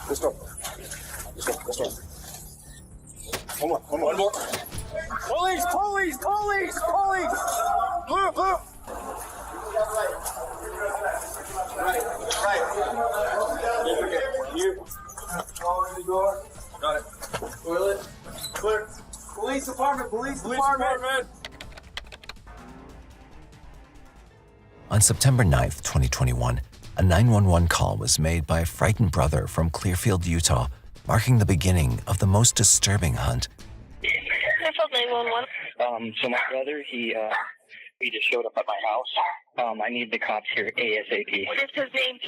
Let's go. One more. Police! Blue! Right. You. Follow the door. Got it. Toilet. Clear. Police department. On September 9th, 2021, a 911 call was made by a frightened brother from Clearfield, Utah, marking the beginning of the most disturbing hunt. Clearfield 911. So my brother, he just showed up at my house. I need the cops here ASAP. What is his name?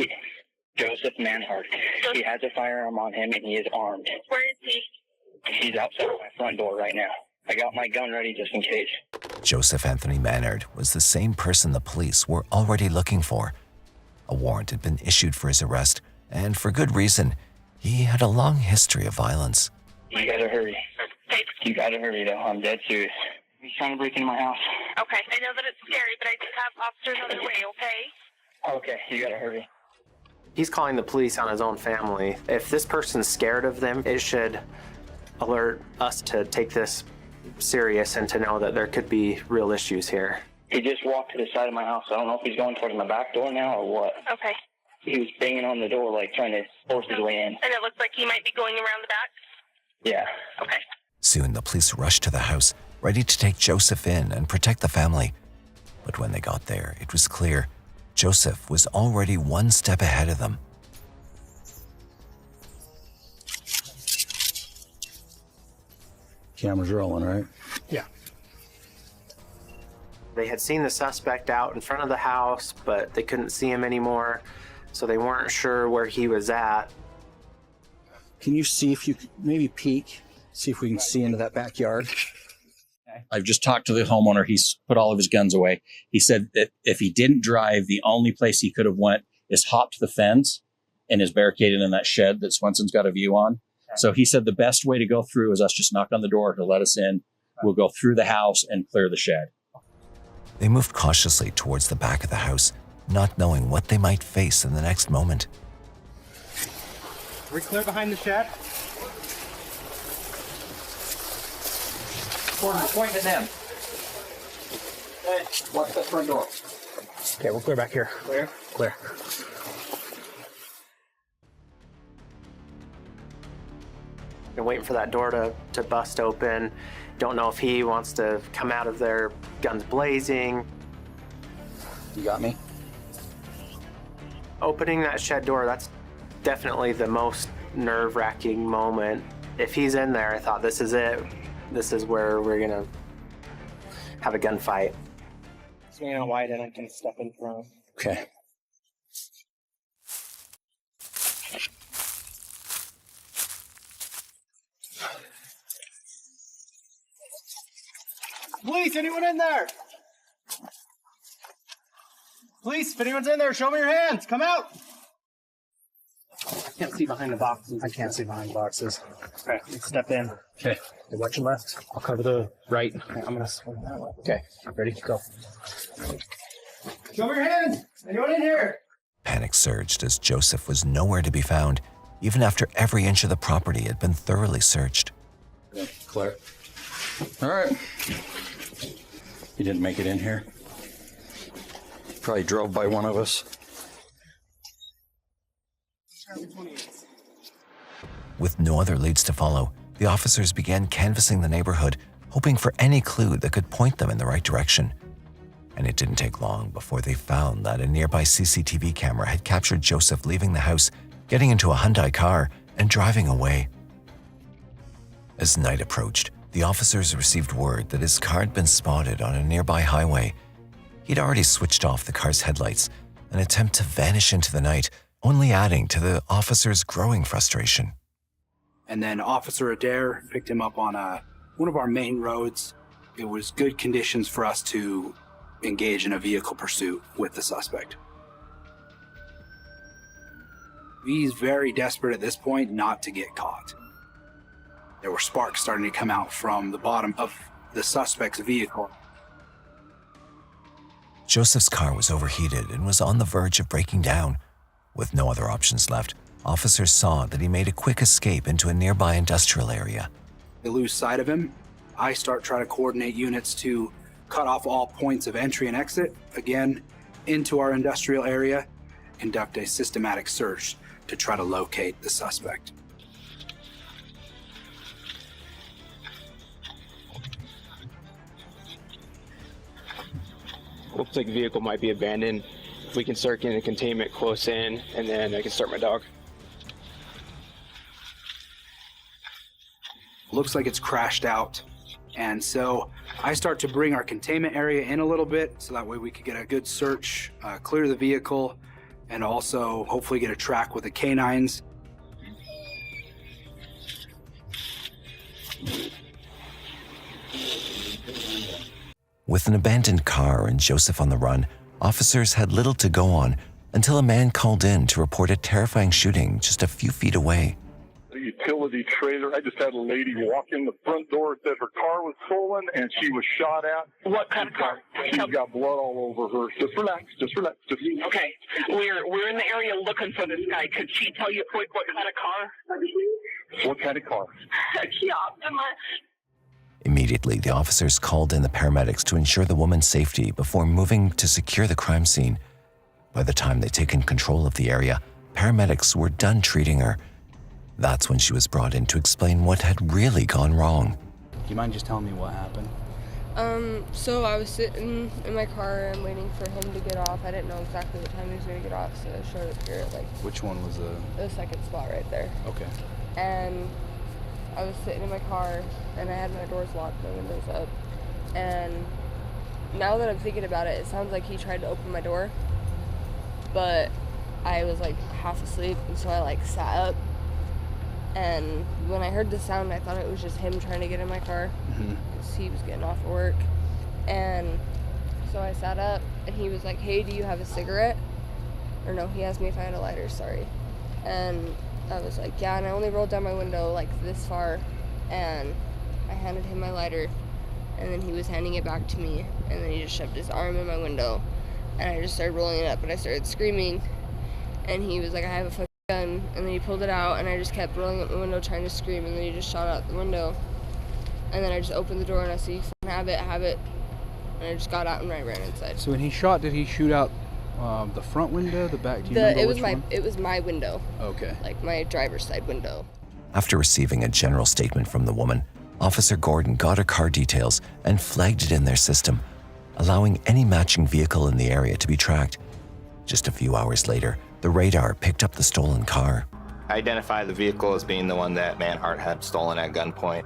Joseph Manhunt. He has a firearm on him and he is armed. Where is he? He's outside my front door right now. I got my gun ready just in case. Joseph Anthony Manard was the same person the police were already looking for. A warrant had been issued for his arrest, and for good reason. He had a long history of violence. You gotta hurry. You gotta hurry though, I'm dead serious. He's trying to break into my house. Okay, I know that it's scary, but I do have officers on their way, okay? Okay, you gotta hurry. He's calling the police on his own family. If this person's scared of them, it should alert us to take this serious and to know that there could be real issues here. He just walked to the side of my house. I don't know if he's going towards my back door now or what. Okay. He was banging on the door, like trying to force his way in. And it looks like he might be going around the back? Yeah. Okay. Soon the police rushed to the house, ready to take Joseph in and protect the family. But when they got there, it was clear Joseph was already one step ahead of them. Camera's rolling, right? Yeah. They had seen the suspect out in front of the house, but they couldn't see him anymore, so they weren't sure where he was at. Can you see if you could maybe peek, see if we can see into that backyard? I've just talked to the homeowner. He's put all of his guns away. He said that if he didn't drive, the only place he could have went is hop to the fence and is barricaded in that shed that Swenson's got a view on. So he said the best way to go through is us just knock on the door to let us in. We'll go through the house and clear the shed. They moved cautiously towards the back of the house, not knowing what they might face in the next moment. Are we clear behind the shed? Point at them. Hey, watch that front door. Okay, we're clear back here. Clear? Clear. Been waiting for that door to bust open. Don't know if he wants to come out of there, guns blazing. You got me? Opening that shed door, that's definitely the most nerve-wracking moment. If he's in there, I thought, this is it. This is where we're gonna have a gunfight. Swing out wide and I can step in front. Okay. Police, anyone in there? Police, if anyone's in there, show me your hands. Come out. I can't see behind the boxes. I can't see behind boxes. Okay, let's step in. Okay. You're watching left. I'll cover the right. Okay, I'm gonna swing that way. Okay. Ready? Go. Show me your hands. Anyone in here? Panic surged as Joseph was nowhere to be found, even after every inch of the property had been thoroughly searched. Okay, clear. All right. You didn't make it in here? Probably drove by one of us. With no other leads to follow, the officers began canvassing the neighborhood, hoping for any clue that could point them in the right direction. And it didn't take long before they found that a nearby CCTV camera had captured Joseph leaving the house, getting into a Hyundai car, and driving away. As night approached, the officers received word that his car had been spotted on a nearby highway. He'd already switched off the car's headlights, an attempt to vanish into the night, only adding to the officers' growing frustration. And then Officer Adair picked him up on one of our main roads. It was good conditions for us to engage in a vehicle pursuit with the suspect. He's very desperate at this point not to get caught. There were sparks starting to come out from the bottom of the suspect's vehicle. Joseph's car was overheated and was on the verge of breaking down. With no other options left, officers saw that he made a quick escape into a nearby industrial area. They lose sight of him. I start trying to coordinate units to cut off all points of entry and exit, again, into our industrial area, conduct a systematic search to try to locate the suspect. Looks like the vehicle might be abandoned. If we can start getting containment close in, and then I can start my dog. Looks like it's crashed out. And so I start to bring our containment area in a little bit so that way we could get a good search, clear the vehicle, and also hopefully get a track with the canines. With an abandoned car and Joseph on the run, officers had little to go on until a man called in to report a terrifying shooting just a few feet away. The utility trailer, I just had a lady walk in the front door, said her car was stolen and she was shot at. What kind of car? She's got blood all over her. Just relax. Okay, we're in the area looking for this guy. Could she tell you quick what kind of car? What kind of car? She Optima. Immediately, the officers called in the paramedics to ensure the woman's safety before moving to secure the crime scene. By the time they'd taken control of the area, paramedics were done treating her. That's when she was brought in to explain what had really gone wrong. Do you mind just telling me what happened? So I was sitting in my car and waiting for him to get off. I didn't know exactly what time he was going to get off, so I showed up here at Which one was the second spot right there. Okay. And I was sitting in my car and I had my doors locked, my windows up. And now that I'm thinking about it, it sounds like he tried to open my door, but I was half asleep, and so I sat up. And when I heard the sound, I thought it was just him trying to get in my car because he was getting off of work. And so I sat up and he was like, "Hey, do you have a cigarette?" Or no, he asked me if I had a lighter, sorry. And I was like, "Yeah," and I only rolled down my window this far, and I handed him my lighter, and then he was handing it back to me, and then he just shoved his arm in my window, and I just started rolling it up, and I started screaming, and he was like, "I have a fucking gun," and then he pulled it out, and I just kept rolling up my window trying to scream, and then he just shot out the window, and then I just opened the door, and I said, "You fucking have it," and I just got out and I ran inside. So when he shot, did he shoot out the front window, the back? Do you remember which one? It was my window. Okay. My driver's side window. After receiving a general statement from the woman, Officer Gordon got her car details and flagged it in their system, allowing any matching vehicle in the area to be tracked. Just a few hours later, the radar picked up the stolen car. I identified the vehicle as being the one that Manhunt had stolen at gunpoint.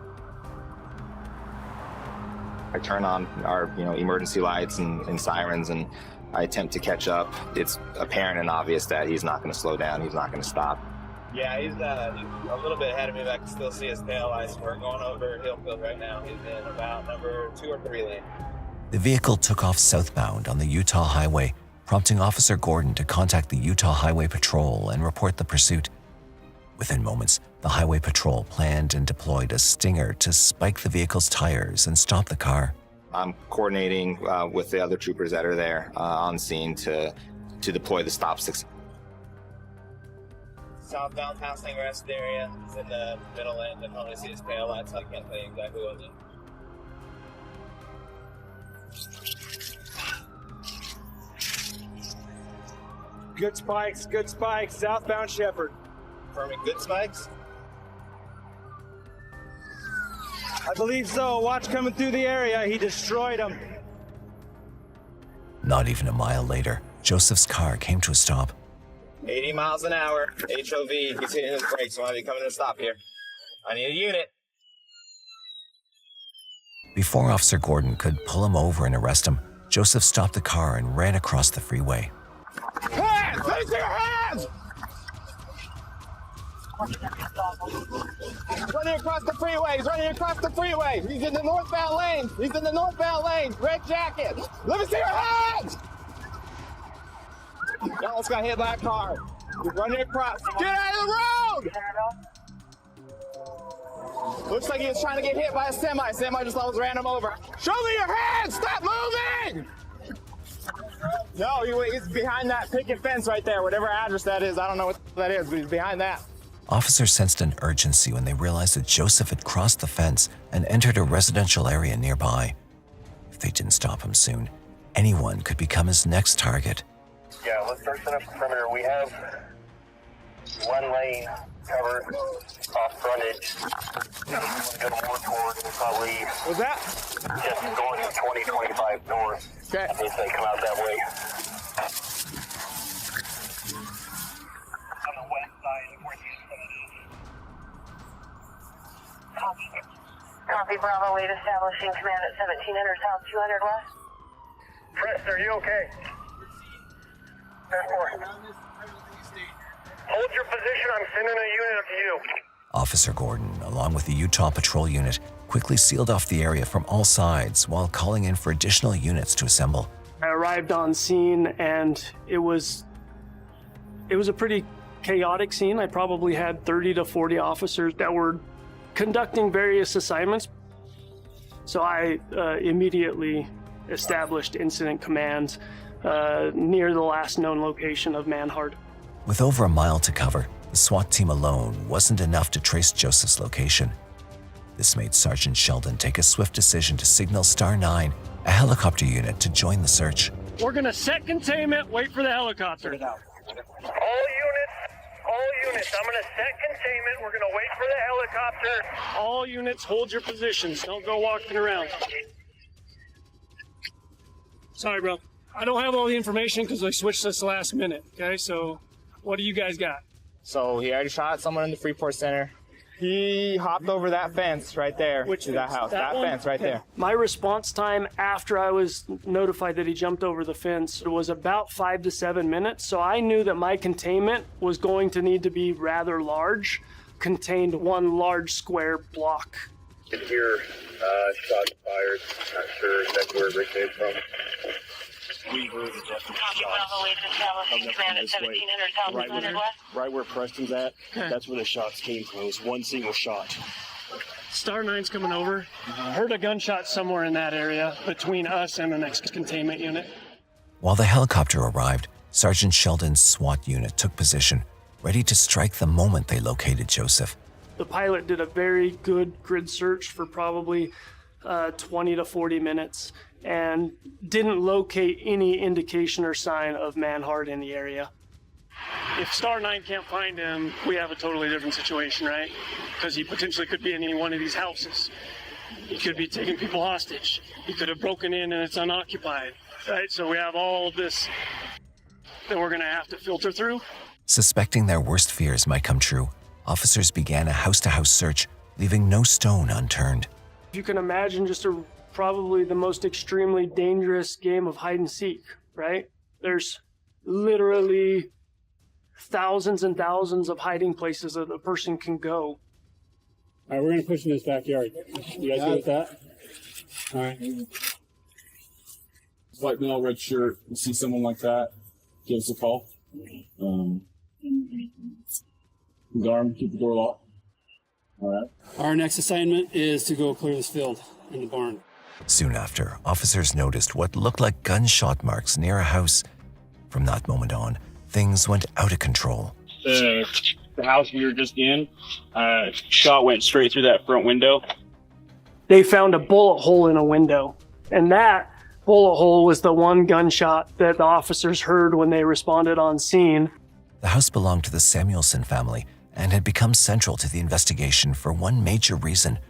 I turn on our, emergency lights and sirens, and I attempt to catch up. It's apparent and obvious that he's not going to slow down. He's not going to stop. Yeah, he's a little bit ahead of me, but I can still see his tail lights. We're going over Hillfield right now. He's in about number 2 or 3 lane. The vehicle took off southbound on the Utah Highway, prompting Officer Gordon to contact the Utah Highway Patrol and report the pursuit. Within moments, the Highway Patrol planned and deployed a stinger to spike the vehicle's tires and stop the car. I'm coordinating with the other troopers that are there on scene to deploy the stop sticks. Southbound passing rest area. He's in the middle lane. I can only see his tail lights. I can't tell you exactly what it is. Good spikes, southbound Shepherd. Confirming good spikes? I believe so. Watch coming through the area. He destroyed them. Not even a mile later, Joseph's car came to a stop. 80 miles an hour. HOV. He's hitting his brakes. So I'll be coming to a stop here. I need a unit. Before Officer Gordon could pull him over and arrest him, Joseph stopped the car and ran across the freeway. Hands! Let me see your hands! Running across the freeway. He's running across the freeway. He's in the northbound lane. Red jacket. Let me see your hands! Y'all almost got hit by a car. He's running across. Get out of the road! Looks like he was trying to get hit by a semi. Semi just almost ran him over. Show me your hands! Stop moving! No, he's behind that picket fence right there, whatever address that is. I don't know what that is, but he's behind that. Officers sensed an urgency when they realized that Joseph had crossed the fence and entered a residential area nearby. If they didn't stop him soon, anyone could become his next target. Yeah, let's start setting up the perimeter. We have one lane covered off frontage. Go more toward probably. What's that? Just going 20-25 north. Okay. If they come out that way. On the west side of where the incident is. Copy Bravo 8 establishing command at 1700 South 200 West. Preston, are you okay? 10-4. Hold your position. I'm sending a unit up to you. Officer Gordon, along with the Utah Patrol Unit, quickly sealed off the area from all sides while calling in for additional units to assemble. I arrived on scene and it was a pretty chaotic scene. I probably had 30 to 40 officers that were conducting various assignments. So I immediately established incident command near the last known location of Manhunt. With over a mile to cover, the SWAT team alone wasn't enough to trace Joseph's location. This made Sergeant Sheldon take a swift decision to signal Star 9, a helicopter unit, to join the search. We're gonna set containment, wait for the helicopter. All units, I'm gonna set containment. We're gonna wait for the helicopter. All units, hold your positions. Don't go walking around. Sorry, bro. I don't have all the information because I switched this last minute, okay? So what do you guys got? So he already shot someone in the Freeport Center. He hopped over that fence right there. Which to that house? That one? fence right Okay. there. My response time after I was notified that he jumped over the fence was about 5 to 7 minutes. So I knew that my containment was going to need to be rather large, contained one large square block. You can hear shots fired. Not sure exactly where Rick came from. We heard the definite Bravo 8 establishing command at 1700 South 200 West. Right where Preston's at, that's where the shots came from. It was one single shot. Star 9's coming over. Heard a gunshot somewhere in that area between us and the next containment unit. While the helicopter arrived, Sergeant Sheldon's SWAT unit took position, ready to strike the moment they located Joseph. The pilot did a very good grid search for probably 20 to 40 minutes and didn't locate any indication or sign of Manhunt in the area. If Star 9 can't find him, we have a totally different situation, right? Because he potentially could be in any one of these houses. He could be taking people hostage. He could have broken in and it's unoccupied, right? So we have all of this that we're gonna have to filter through. Suspecting their worst fears might come true, officers began a house-to-house search, leaving no stone unturned. You can imagine just probably the most extremely dangerous game of hide and seek, right? There's literally thousands and thousands of hiding places that a person can go. All right, we're gonna push in this backyard. You guys good with that? All right. White male, red shirt. You see someone like that, give us a call. His arm, keep the door locked. All right. Our next assignment is to go clear this field in the barn. Soon after, officers noticed what looked like gunshot marks near a house. From that moment on, things went out of control. The house we were just in, shot went straight through that front window. They found a bullet hole in a window, and that bullet hole was the one gunshot that the officers heard when they responded on scene. The house belonged to the Samuelson family and had become central to the investigation for one major reason: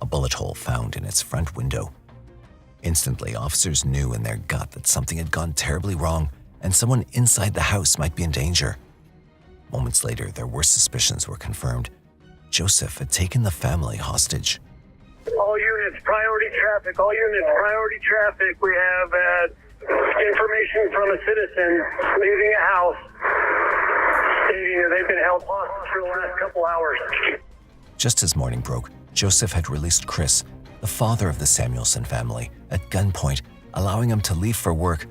a bullet hole found in its front window. Instantly, officers knew in their gut that something had gone terribly wrong and someone inside the house might be in danger. Moments later, their worst suspicions were confirmed. Joseph had taken the family hostage. All units, priority traffic. All units, priority traffic. We have information from a citizen leaving a house stating that they've been held hostage for the last couple hours. Just as morning broke, Joseph had released Chris, the father of the Samuelson family, at gunpoint, allowing him to leave for work.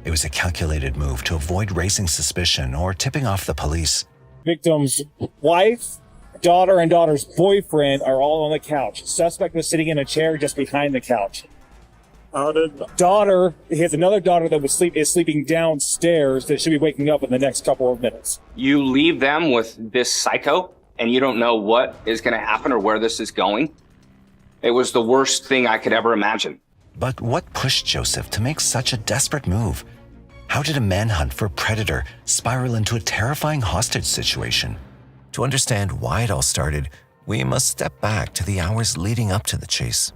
It was a calculated move to avoid raising suspicion or tipping off the police. Victim's wife, daughter, and daughter's boyfriend are all on the couch. Suspect was sitting in a chair just behind the couch. daughter, he has another daughter that is sleeping downstairs that should be waking up in the next couple of minutes. You leave them with this psycho, and you don't know what is going to happen or where this is going. It was the worst thing I could ever imagine. But what pushed Joseph to make such a desperate move? How did a manhunt for a predator spiral into a terrifying hostage situation? To understand why it all started, we must step back to the hours leading up to the chase.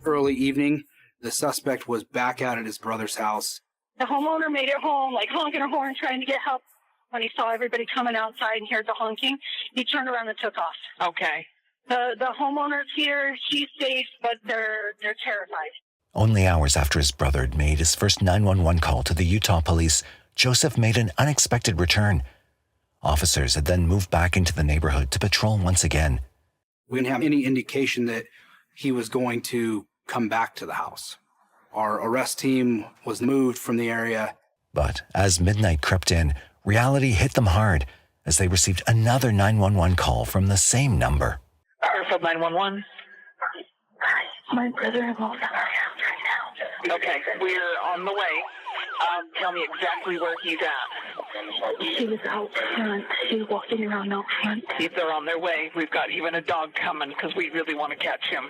Early evening, the suspect was back out at his brother's house. The homeowner made it home, like honking a horn, trying to get help. When he saw everybody coming outside and heard the honking, he turned around and took off. Okay. The homeowner's here. She's safe, but they're terrified. Only hours after his brother had made his first 911 call to the Utah police, Joseph made an unexpected return. Officers had then moved back into the neighborhood to patrol once again. We didn't have any indication that he was going to come back to the house. Our arrest team was moved from the area. But as midnight crept in, reality hit them hard as they received another 911 call from the same number. Fairfield 911. My brother-in-law's at our house right now. Okay, we're on the way. Tell me exactly where he's at. He was out front. He was walking around out front. If they're on their way, we've got even a dog coming because we really want to catch him.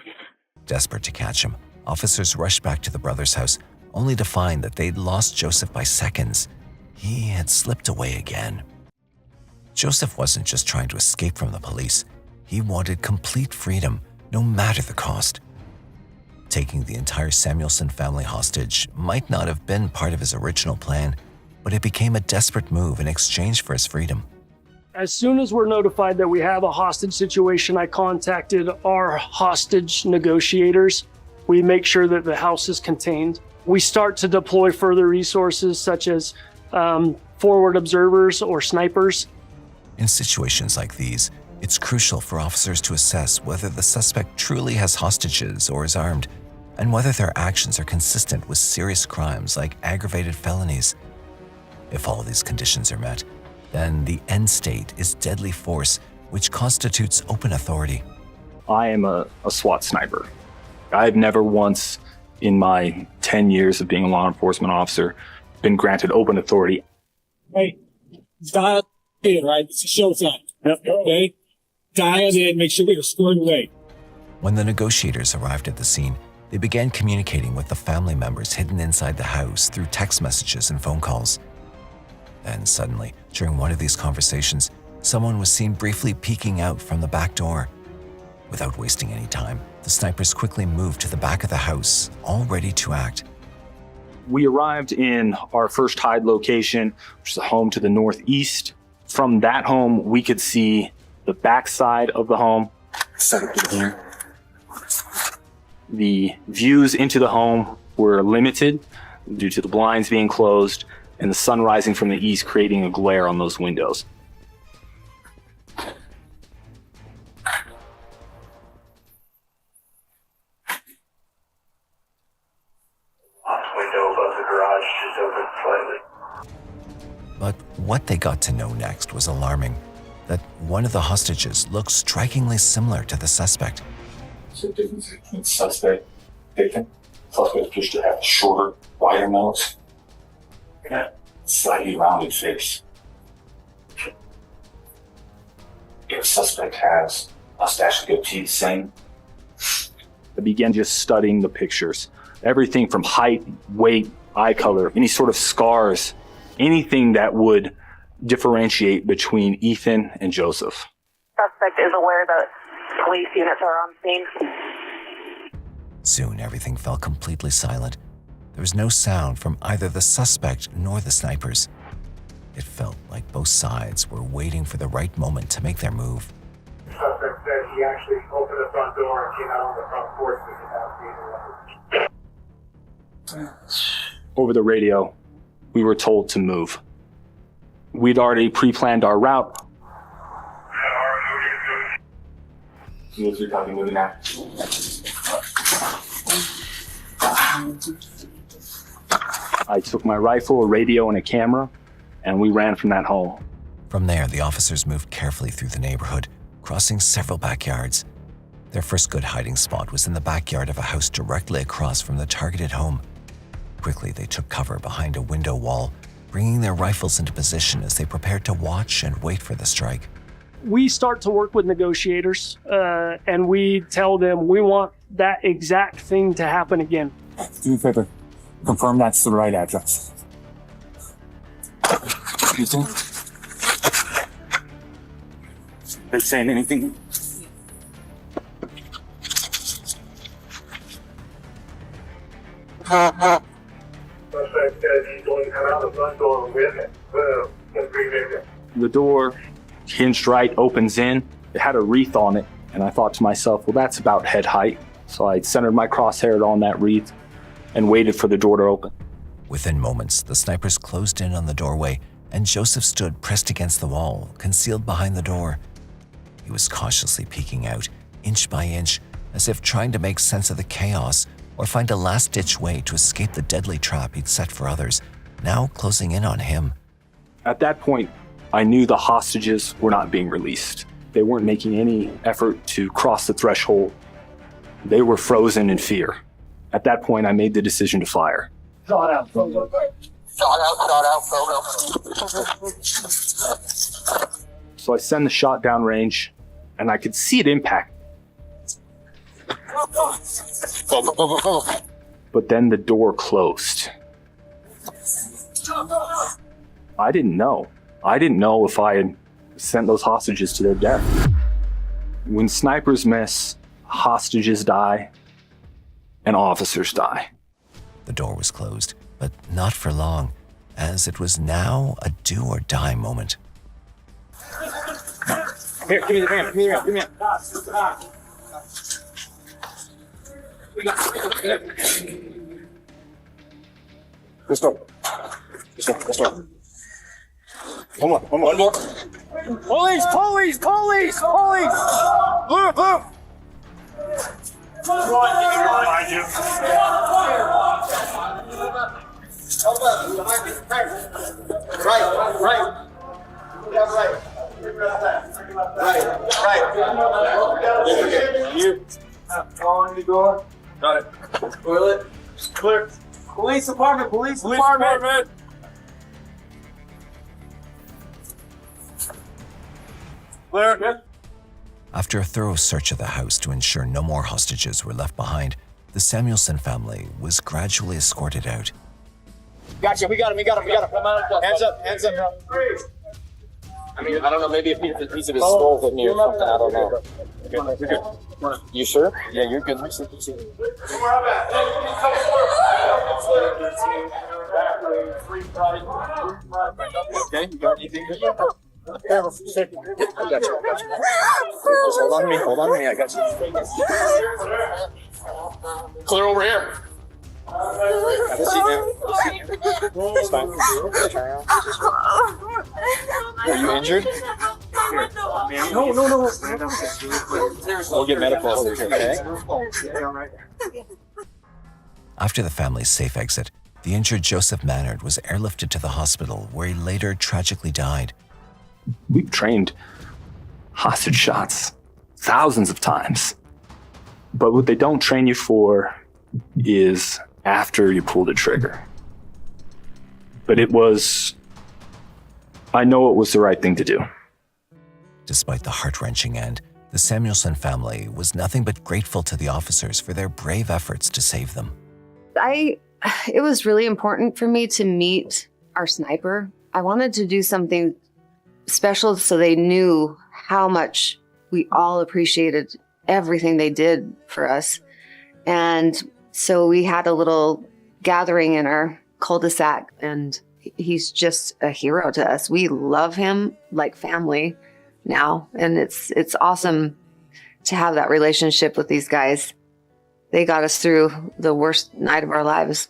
Desperate to catch him, officers rushed back to the brother's house, only to find that they'd lost Joseph by seconds. He had slipped away again. Joseph wasn't just trying to escape from the police. He wanted complete freedom, no matter the cost. Taking the entire Samuelson family hostage might not have been part of his original plan, but it became a desperate move in exchange for his freedom. As soon as we're notified that we have a hostage situation, I contacted our hostage negotiators. We make sure that the house is contained. We start to deploy further resources such as forward observers or snipers. In situations like these, it's crucial for officers to assess whether the suspect truly has hostages or is armed, and whether their actions are consistent with serious crimes like aggravated felonies. If all of these conditions are met, then the end state is deadly force, which constitutes open authority. I am a SWAT sniper. I've never once in my 10 years of being a law enforcement officer been granted open authority. Hey, dial in, right? It's a showtime. Yep. Okay? Dial in, make sure we are squared away. When the negotiators arrived at the scene, they began communicating with the family members hidden inside the house through text messages and phone calls. Then suddenly, during one of these conversations, someone was seen briefly peeking out from the back door. Without wasting any time, the snipers quickly moved to the back of the house, all ready to act. We arrived in our first hide location, which is a home to the northeast. From that home, we could see the back side of the home. Set up in here. The views into the home were limited due to the blinds being closed and the sun rising from the east creating a glare on those windows. Window above the garage is open slightly. But what they got to know next was alarming, that one of the hostages looked strikingly similar to the suspect. So the difference between suspect victim. Suspect appears to have a shorter, wider nose and a slightly rounded face. If suspect has mustache and goatee, same. I began just studying the pictures. Everything from height, weight, eye color, any sort of scars, anything that would differentiate between Ethan and Joseph. Suspect is aware that police units are on scene. Soon, everything fell completely silent. There was no sound from either the suspect nor the snipers. It felt like both sides were waiting for the right moment to make their move. The suspect said he actually opened the front door and came out on the front porch without seeing. Over the radio, we were told to move. We'd already pre-planned our route. You're talking moving now. I took my rifle, a radio, and a camera, and we ran from that home. From there, the officers moved carefully through the neighborhood, crossing several backyards. Their first good hiding spot was in the backyard of a house directly across from the targeted home. Quickly, they took cover behind a window wall, bringing their rifles into position as they prepared to watch and wait for the strike. We start to work with negotiators, and we tell them we want that exact thing to happen again. Do me a favor. Confirm that's the right address. Anything? They saying anything? The door, hinged right, opens in. It had a wreath on it, and I thought to myself, well, that's about head height. So I centered my crosshair on that wreath and waited for the door to open. Within moments, the snipers closed in on the doorway, and Joseph stood pressed against the wall, concealed behind the door. He was cautiously peeking out, inch by inch, as if trying to make sense of the chaos or find a last-ditch way to escape the deadly trap he'd set for others, now closing in on him. At that point, I knew the hostages were not being released. They weren't making any effort to cross the threshold. They were frozen in fear. At that point, I made the decision to fire. Shot out, go, go, go. Shot out, go, go. So I send the shot downrange, and I could see it impact. But then the door closed. I didn't know. I didn't know if I had sent those hostages to their death. When snipers miss, hostages die, and officers die. The door was closed, but not for long, as it was now a do-or-die moment. Here, give me the ramp, give me the ramp, give me the ramp. Let's go. Let's go, let's go. One more. Police, police, police, police! Blue, blue! Behind you. Right. You. Following the door. Got it. Toilet. Clear. Police department, police department. Clear. After a thorough search of the house to ensure no more hostages were left behind, the Samuelson family was gradually escorted out. Gotcha, we got him. Hands up. I mean, I don't know, maybe a piece of his skull hit me or something, I don't know. You're good. You sure? Yeah, you're good. Okay, you got anything? I got you. Just hold on to me, I got you. Clear over here. Have a seat, man. It's fine. Are you injured? No. We'll get medical over here, okay? After the family's safe exit, the injured Joseph Mannard was airlifted to the hospital, where he later tragically died. We've trained hostage shots thousands of times. But what they don't train you for is after you pull the trigger. But I know it was the right thing to do. Despite the heart-wrenching end, the Samuelson family was nothing but grateful to the officers for their brave efforts to save them. It was really important for me to meet our sniper. I wanted to do something special so they knew how much we all appreciated everything they did for us. And so we had a little gathering in our cul-de-sac, and he's just a hero to us. We love him like family now, and it's awesome to have that relationship with these guys. They got us through the worst night of our lives.